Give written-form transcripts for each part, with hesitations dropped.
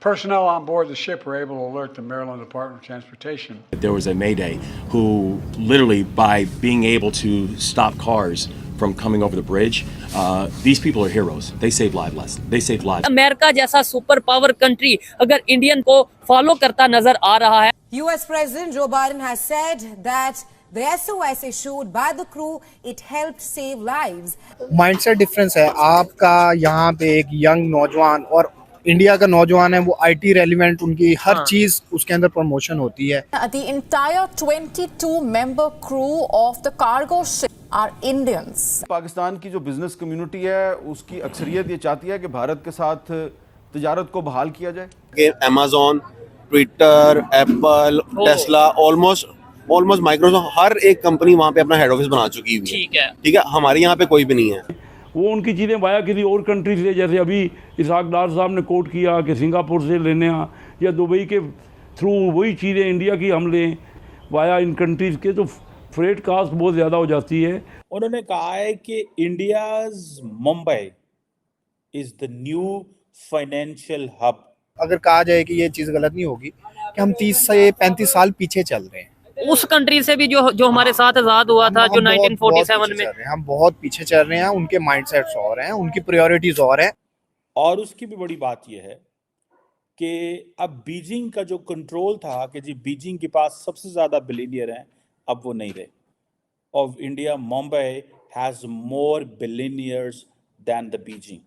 Personnel on board the ship were able to alert the Maryland Department of Transportation. There was a Mayday who literally, by being able to stop cars from coming over the bridge, these people are heroes. They saved lives. They saved lives. America जैसा super power country अगर Indian को follow करता नजर आ रहा है। US President Joe Biden has said that the SOS issued by the crew, it helped save lives. Mindset difference है आपका। यहाँ पे एक यंग नौजवान और इंडिया का नौजवान है, वो आईटी रेलिवेंट, उनकी हर चीज उसके अंदर प्रमोशन होती है। The entire 22-member crew of the cargo ship are Indians. Pakistan की जो बिजनेस कम्युनिटी है उसकी अक्सरियत ये चाहती है कि भारत के साथ तिजारत को बहाल किया जाए। Amazon, Twitter, Apple, Tesla, almost Microsoft, हर एक कंपनी वहाँ पे अपना हेड ऑफिस बना चुकी हुई है। ठीक है, हमारे यहाँ पे कोई भी नहीं है। वो उनकी चीज़ें वाया किसी और कंट्री से, जैसे अभी इसहाक डार साहब ने कोट किया कि सिंगापुर से लेने या दुबई के थ्रू वही चीज़ें इंडिया की हम लें वाया इन कंट्रीज़ के, तो फ्रेट कास्ट बहुत ज़्यादा हो जाती है। उन्होंने कहा है कि India's Mumbai is the new financial hub. अगर कहा जाए कि ये चीज़ गलत नहीं होगी कि हम 30 से 35 साल पीछे चल रहे हैं उस कंट्री से भी जो हमारे साथ आजाद हुआ था, जो 1947 में। हम बहुत पीछे चल रहे हैं। उनके माइंडसेट्स और हैं, उनकी प्रायोरिटीज और हैं। और उसकी भी बड़ी बात यह है कि अब बीजिंग का जो कंट्रोल था कि जी बीजिंग के पास सबसे ज्यादा बिलियनियर हैं, अब वो नहीं रहे। और India Mumbai has more billionaires than the Beijing.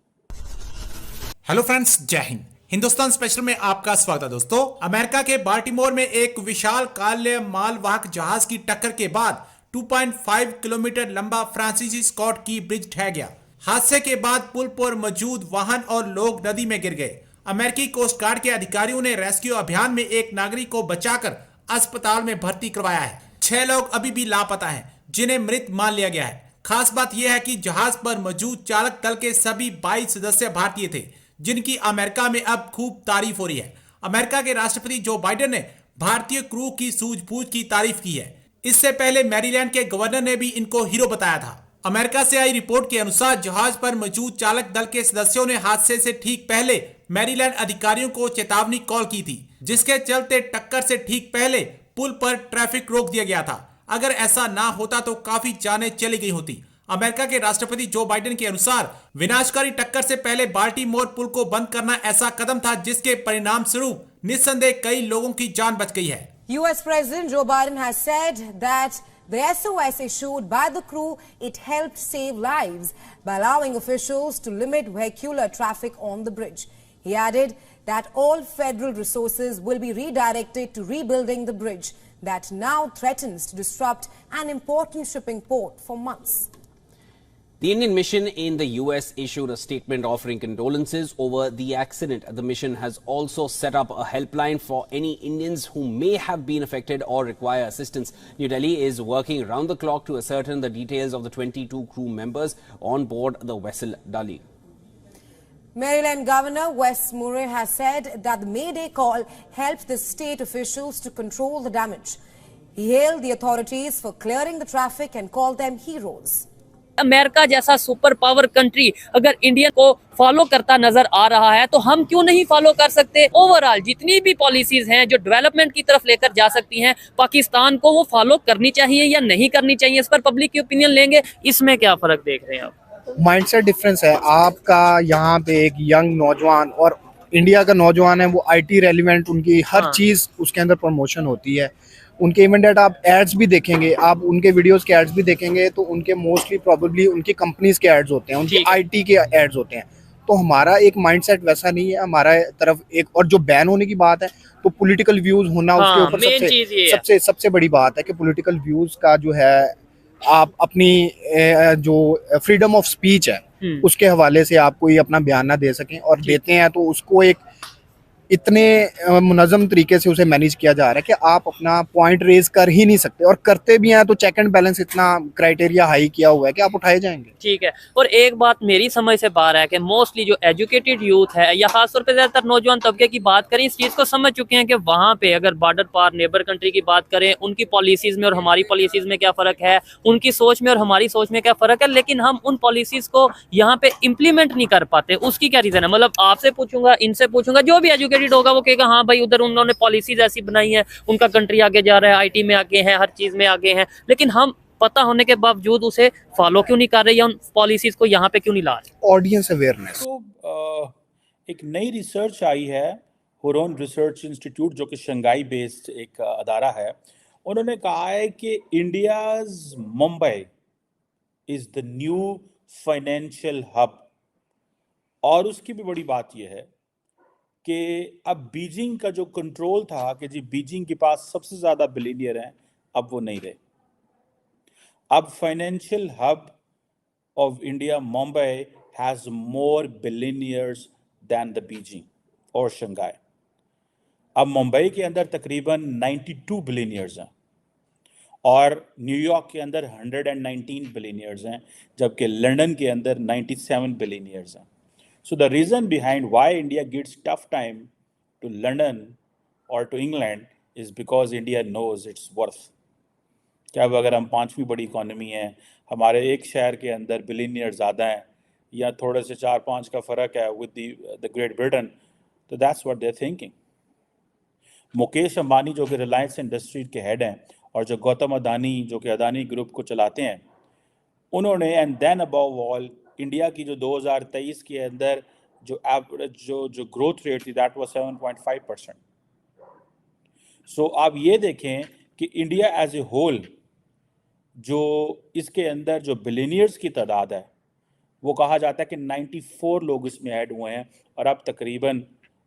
Hello friends, जय हिंद। हिंदुस्तान स्पेशल में आपका स्वागत है दोस्तों। अमेरिका के बाल्टीमोर में एक विशाल काले मालवाहक जहाज की टक्कर के बाद 2.5 किलोमीटर लंबा फ्रांसीसी स्कॉट की ब्रिज ढह गया। हादसे के बाद पुल पर मौजूद वाहन और लोग नदी में गिर गए। अमेरिकी कोस्ट गार्ड के अधिकारियों ने रेस्क्यू अभियान में एक नागरिक को बचाकर अस्पताल में भर्ती करवाया है। 6 लोग अभी भी लापता हैं, जिन्हें मृत मान लिया गया है। खास बात यह है कि जहाज पर मौजूद चालक दल के सभी 22 सदस्य भारतीय थे, जिनकी अमेरिका में अब खूब तारीफ हो रही है। अमेरिका के राष्ट्रपति जो बाइडेन ने भारतीय क्रू की सूझबूझ की तारीफ की है। इससे पहले मैरीलैंड के गवर्नर ने भी इनको हीरो बताया था। अमेरिका से आई रिपोर्ट के अनुसार जहाज पर मौजूद चालक दल के सदस्यों ने हादसे से ठीक पहले मैरीलैंड अधिकारियों को चेतावनी कॉल की थी, जिसके चलते टक्कर से ठीक पहले पुल पर ट्रैफिक रोक दिया गया था। अगर ऐसा ना होता तो काफी जानें चली गई होती। अमेरिका के राष्ट्रपति जो बाइडेन के अनुसार विनाशकारी टक्कर से पहले बाल्टीमोर पुल को बंद करना ऐसा कदम था जिसके परिणाम स्वरूप निस्संदेह कई लोगों की जान बच गई है। US President Joe Biden has said that the SOS issued by the crew, it helped save lives by allowing officials to limit vehicular traffic on the bridge. He added that all federal resources will be redirected to rebuilding the bridge that now threatens to disrupt an important shipping port for months. The Indian mission in the US issued a statement offering condolences over the accident. The mission has also set up a helpline for any Indians who may have been affected or require assistance. New Delhi is working round the clock to ascertain the details of the 22 crew members on board the vessel Dali. Maryland Governor Wes Murray has said that the Mayday call helped the state officials to control the damage. He hailed the authorities for clearing the traffic and called them heroes. America जैसा super power country अगर Indian को follow करता नजर आ रहा है तो हम क्यों नहीं फॉलो कर सकते। ओवरऑल जितनी भी पॉलिसीज हैं जो डेवलपमेंट की तरफ लेकर जा सकती हैं, पाकिस्तान को वो फॉलो करनी चाहिए या नहीं करनी चाहिए, इस पर पब्लिक की ओपिनियन लेंगे। इसमें क्या फर्क देख रहे हैं आप? माइंडसेट डिफरेंस है आपका। यहाँ पे एक यंग नौजवान और इंडिया का नौजवान है, वो आईटी रेलिवेंट, उनकी हर चीज उसके अंदर प्रमोशन होती है। उनके इवन डेट आप एड्स भी देखेंगे, आप उनके वीडियोस के एड्स भी देखेंगे तो उनके मोस्टली प्रॉब्ली उनकी कंपनीज के एड्स होते हैं, उनकी आईटी के एड्स होते हैं। तो हमारा एक माइंडसेट वैसा नहीं है। हमारा तरफ एक और जो बैन होने की बात है तो पॉलिटिकल व्यूज होना उसके ऊपर सबसे बड़ी बात है कि पॉलिटिकल व्यूज का जो है आप अपनी जो फ्रीडम ऑफ स्पीच है उसके हवाले से आप कोई अपना बयान ना दे सकें, और देते हैं तो उसको एक इतने मुनज़्ज़म तरीके से उसे मैनेज किया जा रहा है कि आप अपना पॉइंट रेज कर ही नहीं सकते, और करते भी हैं तो चेक एंड बैलेंस इतना क्राइटेरिया हाई किया हुआ है कि आप उठाए जाएंगे। ठीक है। और एक बात मेरी समझ से बाहर है कि मोस्टली जो एजुकेटेड यूथ है या खासतौर पे ज्यादातर नौजवान तबके की बात करें, इस चीज को समझ चुके हैं कि वहाँ पे अगर बॉर्डर पार नेबर कंट्री की बात करें, उनकी पॉलिसीज में और हमारी पॉलिसीज में क्या फर्क है, उनकी सोच में और हमारी सोच में क्या फर्क है, लेकिन हम उन पॉलिसीज को यहाँ पे इम्प्लीमेंट नहीं कर पाते। उसकी क्या रीजन है? मतलब आपसे पूछूंगा, इनसे पूछूंगा, जो भी एजुकेटेड एजुकेटेड होगा वो कहेगा हाँ भाई उधर उन्होंने पॉलिसीज ऐसी बनाई है, उनका कंट्री आगे जा रहा है, आईटी में आगे है, हर चीज में आगे है। लेकिन हम पता होने के बावजूद उसे फॉलो क्यों नहीं कर रहे या उन पॉलिसीज को यहाँ पे क्यों नहीं ला रहे? Audience awareness. तो एक नई रिसर्च आई है, हुरोन रिसर्च इंस्टीट्यूट, जो कि शंघाई बेस्ड एक अदारा है। उन्होंने कहा है कि India's Mumbai is the new financial hub. और उसकी भी बड़ी बात यह है कि अब बीजिंग का जो कंट्रोल था कि जी बीजिंग के पास सबसे ज़्यादा बिलियनियर हैं, अब वो नहीं रहे। अब financial hub of India, Mumbai has more billionaires than the Beijing और शंघाई। अब मुंबई के अंदर तकरीबन 92 बिलियनियर्स हैं और न्यूयॉर्क के अंदर 119 बिलियनियर्स हैं, जबकि लंदन के अंदर 97 बिलियनियर्स हैं। So the reason behind why India gets tough time to London और to England is because India knows it's worth. क्या अब अगर हम 5वीं बड़ी इकॉनमी हैं, हमारे एक शहर के अंदर बिलियनियर ज़्यादा हैं या थोड़े से 4-5 का फ़र्क है विद द ग्रेट ब्रिटेन, तो that's what they are thinking. Mukesh Ambani जो कि रिलायंस इंडस्ट्री के हेड हैं और जो गौतम अदानी जो कि अदानी ग्रुप को चलाते हैं, उन्होंने and then above all India की जो 2023 के अंदर जो एवरेज जो ग्रोथ रेट थी दैट वाज 7.5%। सो आप ये देखें कि इंडिया एज ए होल जो इसके अंदर जो बिलियनियर्स की तादाद है वो कहा जाता है कि 94 लोग इसमें ऐड हुए हैं और अब तकरीबन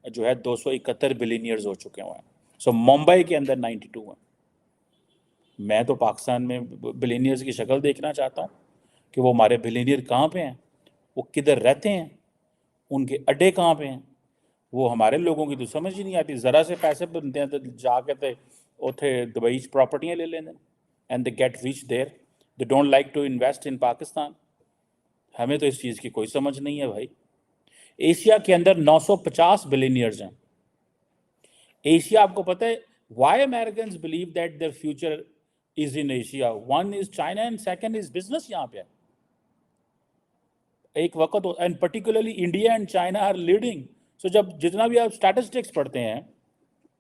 जो है 271 बिलियनियर्स हो चुके हुए हैं। सो मुंबई के अंदर 92 हैं। मैं तो पाकिस्तान में बिलियनियर्स की शक्ल देखना चाहता हूँ कि वो हमारे बिलियनियर कहाँ पे हैं, वो किधर रहते हैं, उनके अड्डे कहाँ पे हैं। वो हमारे लोगों की तो समझ ही नहीं आती। ज़रा से पैसे बनते हैं तो जाके तो उथे दुबई प्रॉपर्टियाँ ले लेंगे and they get rich there. They don't like to invest in Pakistan. हमें तो इस चीज़ की कोई समझ नहीं है भाई। एशिया के अंदर 950 बिलियनियर्स हैं। एशिया, आपको पता है why Americans believe that their future is in Asia? One is China and second is business. यहाँ पे एक वक्त and particularly India and China are leading. So जब जितना भी आप स्टैटिस्टिक्स पढ़ते हैं,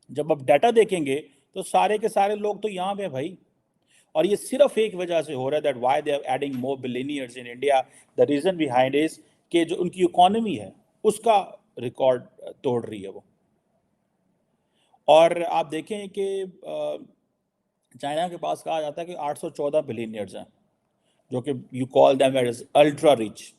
जब आप डाटा देखेंगे तो सारे के सारे लोग तो यहाँ पे भाई। और ये सिर्फ एक वजह से हो रहा है that why they are adding more billionaires in India. The reason behind is कि जो उनकी इकोनॉमी है उसका रिकॉर्ड तोड़ रही है वो। और आप देखें कि चाइना के पास कहा जाता है कि 814 बिलियनियर्स हैं, जो कि you call them as ultra rich.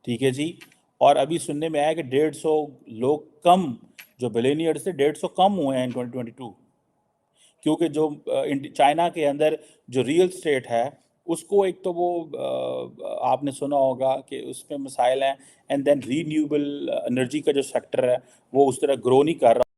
ठीक है जी। और अभी सुनने में आया कि 150 लोग कम जो बिलियनियर्स थे 150 कम हुए हैं इन 2022, क्योंकि जो चाइना के अंदर जो रियल स्टेट है उसको एक तो वो आपने सुना होगा कि उसमें मसाइल हैं, एंड देन रीन्यूएबल एनर्जी का जो सेक्टर है वो उस तरह ग्रो नहीं कर रहा।